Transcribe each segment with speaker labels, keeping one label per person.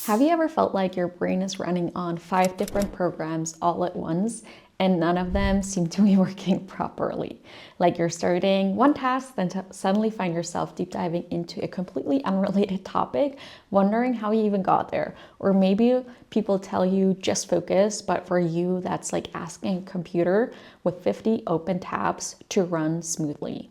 Speaker 1: Have you ever felt like your brain is running on 5 different programs all at once and none of them seem to be working properly? Like you're starting one task, then suddenly find yourself deep diving into a completely unrelated topic, wondering how you even got there. Or maybe people tell you just focus, but for you, that's like asking a computer with 50 open tabs to run smoothly.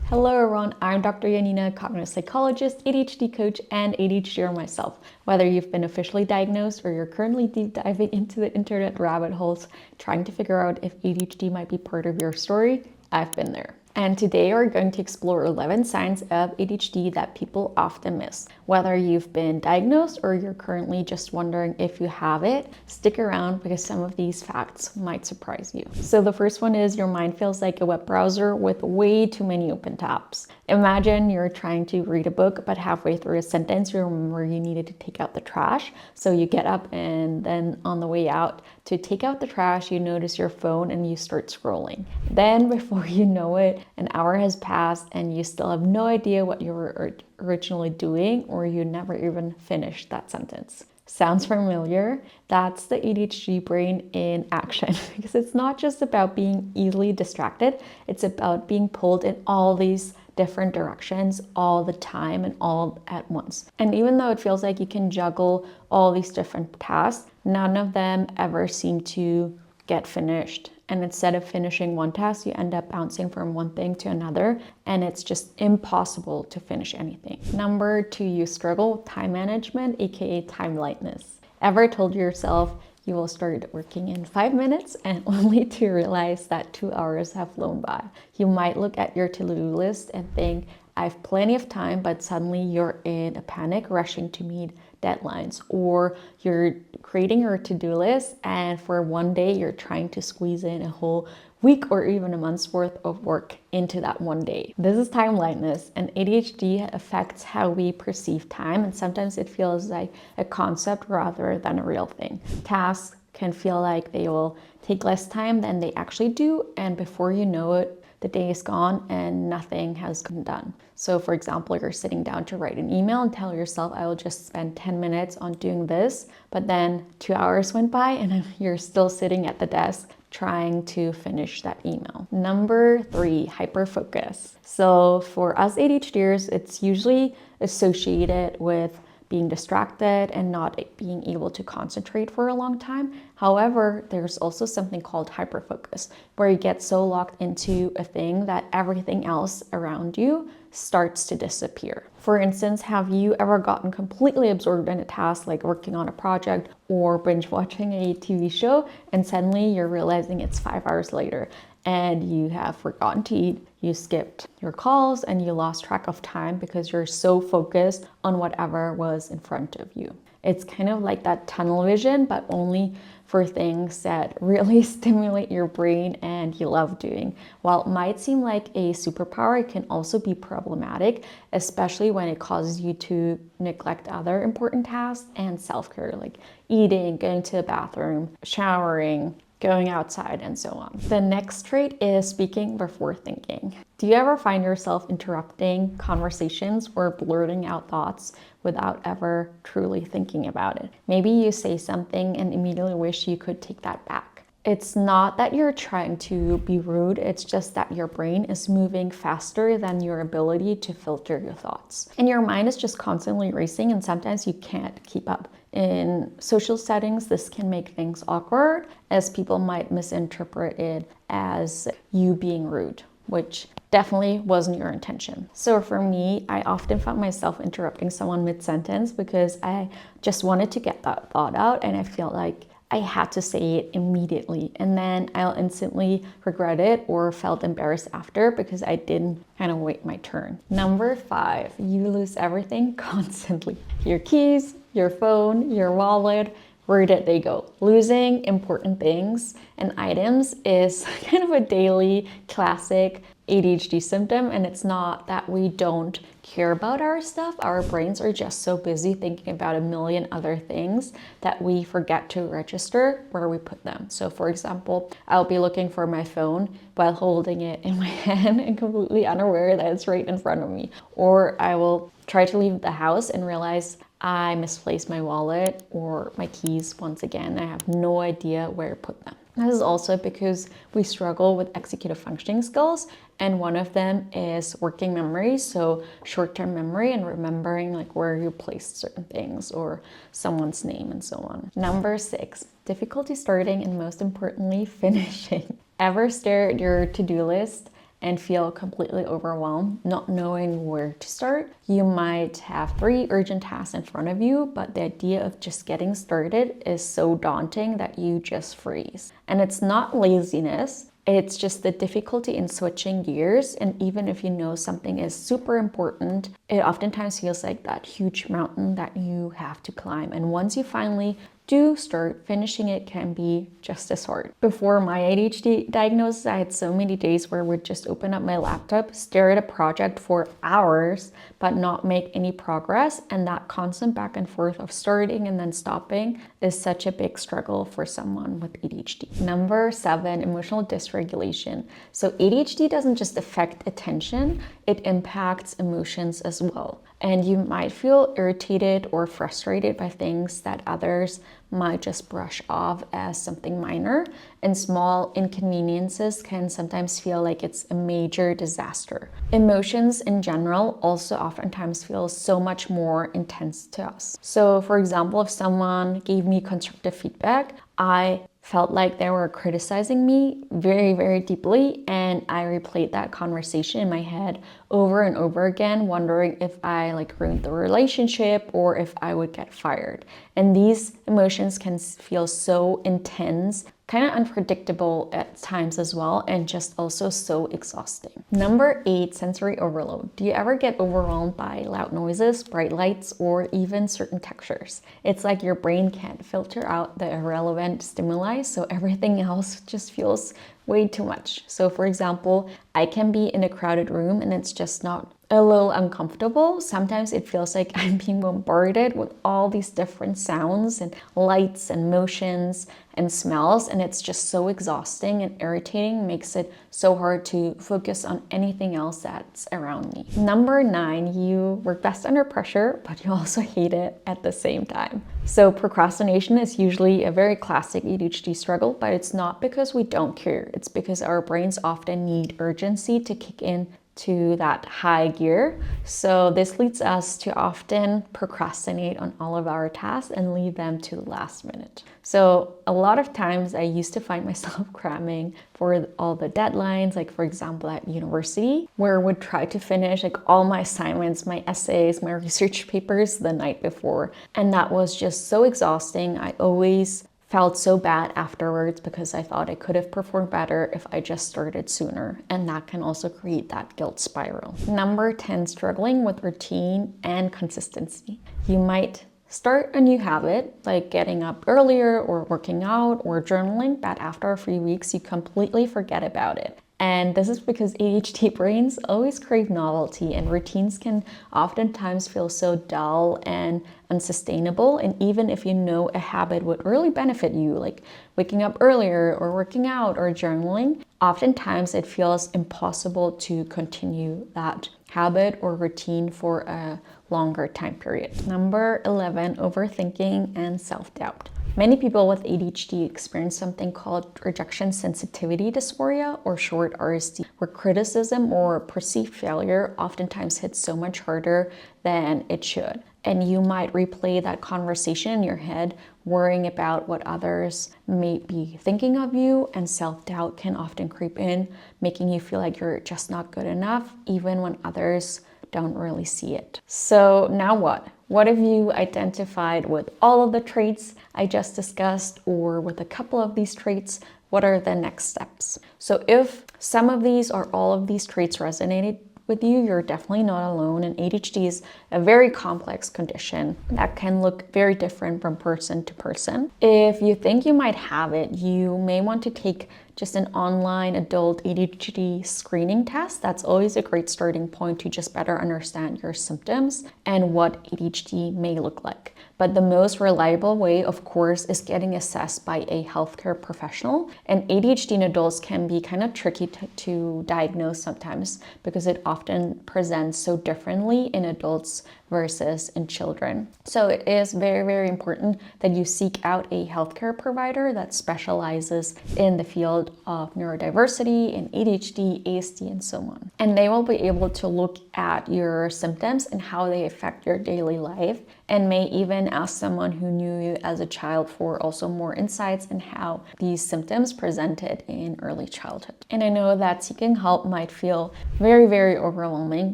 Speaker 1: Hello everyone, I'm Dr. Yanina, cognitive psychologist, ADHD coach, and ADHDer myself. Whether you've been officially diagnosed or you're currently deep diving into the internet rabbit holes, trying to figure out if ADHD might be part of your story, I've been there. And today we're going to explore 11 signs of ADHD that people often miss. Whether you've been diagnosed or you're currently just wondering if you have it, stick around because some of these facts might surprise you. So the first one is your mind feels like a web browser with way too many open tabs. Imagine you're trying to read a book, but halfway through a sentence, you remember you needed to take out the trash. So you get up and then on the way out to take out the trash, you notice your phone and you start scrolling. Then before you know it, an hour has passed and you still have no idea what you were originally doing, or you never even finished that sentence. Sounds familiar? That's the ADHD brain in action because it's not just about being easily distracted, it's about being pulled in all these different directions all the time and all at once. And even though it feels like you can juggle all these different tasks, none of them ever seem to get finished. And instead of finishing one task, you end up bouncing from one thing to another, and it's just impossible to finish anything. Number 2, you struggle with time management, aka time lightness. Ever told yourself you will start working in 5 minutes and only to realize that 2 hours have flown by? You might look at your to-do list and think, I have plenty of time, but suddenly you're in a panic rushing to meet deadlines, or you're creating your to-do list and for one day you're trying to squeeze in a whole week or even a month's worth of work into that one day. This is time blindness, and ADHD affects how we perceive time, and sometimes it feels like a concept rather than a real thing. Tasks can feel like they will take less time than they actually do, and before you know it, the day is gone and nothing has been done. So for example, you're sitting down to write an email and tell yourself, I will just spend 10 minutes on doing this, but then 2 hours went by and you're still sitting at the desk trying to finish that email. Number 3, hyperfocus. So for us ADHDers, it's usually associated with being distracted and not being able to concentrate for a long time. However, there's also something called hyperfocus, where you get so locked into a thing that everything else around you starts to disappear. For instance, have you ever gotten completely absorbed in a task like working on a project or binge watching a TV show, and suddenly you're realizing it's 5 hours later and you have forgotten to eat, you skipped your calls, and you lost track of time because you're so focused on whatever was in front of you. It's kind of like that tunnel vision, but only for things that really stimulate your brain and you love doing. While it might seem like a superpower, it can also be problematic, especially when it causes you to neglect other important tasks and self-care, like eating, going to the bathroom, showering, going outside, and so on. The next trait is speaking before thinking. Do you ever find yourself interrupting conversations or blurting out thoughts without ever truly thinking about it? Maybe you say something and immediately wish you could take that back. It's not that you're trying to be rude, it's just that your brain is moving faster than your ability to filter your thoughts. And your mind is just constantly racing, and sometimes you can't keep up. In social settings, this can make things awkward, as people might misinterpret it as you being rude, which definitely wasn't your intention. So for me, I often found myself interrupting someone mid-sentence because I just wanted to get that thought out, and I feel like I had to say it immediately, and then I'll instantly regret it or felt embarrassed after because I didn't kind of wait my turn. Number 5, you lose everything constantly. Your keys, your phone, your wallet, where did they go? Losing important things and items is kind of a daily classic ADHD symptom, and it's not that we don't care about our stuff. Our brains are just so busy thinking about a million other things that we forget to register where we put them. So for example, I'll be looking for my phone while holding it in my hand and completely unaware that it's right in front of me. Or I will try to leave the house and realize I misplaced my wallet or my keys once again. I have no idea where to put them. This is also because we struggle with executive functioning skills, and one of them is working memory, so short-term memory and remembering like where you placed certain things or someone's name and so on. Number 6, difficulty starting and most importantly, finishing. Ever stare at your to-do list and feel completely overwhelmed, not knowing where to start? You might have 3 urgent tasks in front of you, but the idea of just getting started is so daunting that you just freeze. And it's not laziness, it's just the difficulty in switching gears. And even if you know something is super important, it oftentimes feels like that huge mountain that you have to climb. And once you finally do start, finishing it can be just as hard. Before my ADHD diagnosis, I had so many days where I would just open up my laptop, stare at a project for hours, but not make any progress. And that constant back and forth of starting and then stopping is such a big struggle for someone with ADHD. Number 7, emotional dysregulation. So ADHD doesn't just affect attention, it impacts emotions as well. And you might feel irritated or frustrated by things that others might just brush off as something minor, and small inconveniences can sometimes feel like it's a major disaster. Emotions in general also oftentimes feel so much more intense to us. So for example, if someone gave me constructive feedback, I felt like they were criticizing me very, very deeply, and I replayed that conversation in my head over and over again, wondering if I ruined the relationship or if I would get fired. And these emotions can feel so intense, kind of unpredictable at times as well, and just also so exhausting. Number 8, sensory overload. Do you ever get overwhelmed by loud noises, bright lights, or even certain textures? It's like your brain can't filter out the irrelevant stimuli, so everything else just feels way too much. So for example, I can be in a crowded room and it's just not a little uncomfortable. Sometimes it feels like I'm being bombarded with all these different sounds and lights and motions and smells, and it's just so exhausting and irritating, makes it so hard to focus on anything else that's around me. Number 9, you work best under pressure, but you also hate it at the same time. So procrastination is usually a very classic ADHD struggle, but it's not because we don't care. It's because our brains often need urgency to kick in to that high gear. So this leads us to often procrastinate on all of our tasks and leave them to the last minute. So a lot of times I used to find myself cramming for all the deadlines, like for example at university, where I would try to finish all my assignments, my essays, my research papers the night before. And that was just so exhausting. I always felt so bad afterwards because I thought I could have performed better if I just started sooner. And that can also create that guilt spiral. Number 10, struggling with routine and consistency. You might start a new habit like getting up earlier or working out or journaling, but after a few weeks you completely forget about it. And this is because ADHD brains always crave novelty, and routines can oftentimes feel so dull and unsustainable. And even if you know a habit would really benefit you, like waking up earlier or working out or journaling, oftentimes it feels impossible to continue that habit or routine for a longer time period. Number 11, overthinking and self-doubt. Many people with ADHD experience something called rejection sensitivity dysphoria, or short RSD, where criticism or perceived failure oftentimes hits so much harder than it should. And you might replay that conversation in your head, worrying about what others may be thinking of you, and self-doubt can often creep in, making you feel like you're just not good enough, even when others don't really see it. So now what? What have you identified with all of the traits I just discussed, or with a couple of these traits? What are the next steps? So if some of these or all of these traits resonated with you, you're definitely not alone. And ADHD is a very complex condition that can look very different from person to person. If you think you might have it, you may want to take just an online adult ADHD screening test. That's always a great starting point to just better understand your symptoms and what ADHD may look like. But the most reliable way, of course, is getting assessed by a healthcare professional. And ADHD in adults can be kind of tricky to diagnose sometimes because it often presents so differently in adults versus in children. So it is very, very important that you seek out a healthcare provider that specializes in the field of neurodiversity and ADHD, ASD, and so on. And they will be able to look at your symptoms and how they affect your daily life, and may even ask someone who knew you as a child for also more insights in how these symptoms presented in early childhood. And I know that seeking help might feel very, very overwhelming,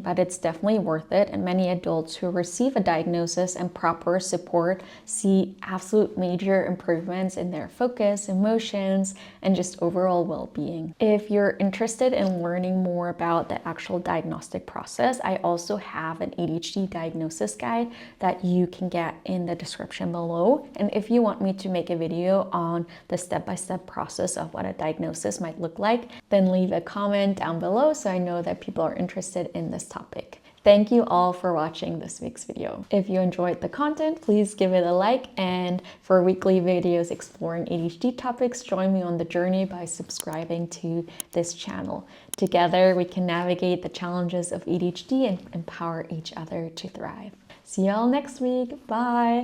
Speaker 1: but it's definitely worth it. And many adults who receive a diagnosis and proper support see absolute major improvements in their focus, emotions, and just overall well-being. If you're interested in learning more about the actual diagnostic process, I also have an ADHD diagnosis guide that you can get in the description below. And if you want me to make a video on the step-by-step process of what a diagnosis might look like, then leave a comment down below so I know that people are interested in this topic. Thank you all for watching this week's video. If you enjoyed the content, please give it a like, and for weekly videos exploring ADHD topics, join me on the journey by subscribing to this channel. Together, we can navigate the challenges of ADHD and empower each other to thrive. See y'all next week. Bye.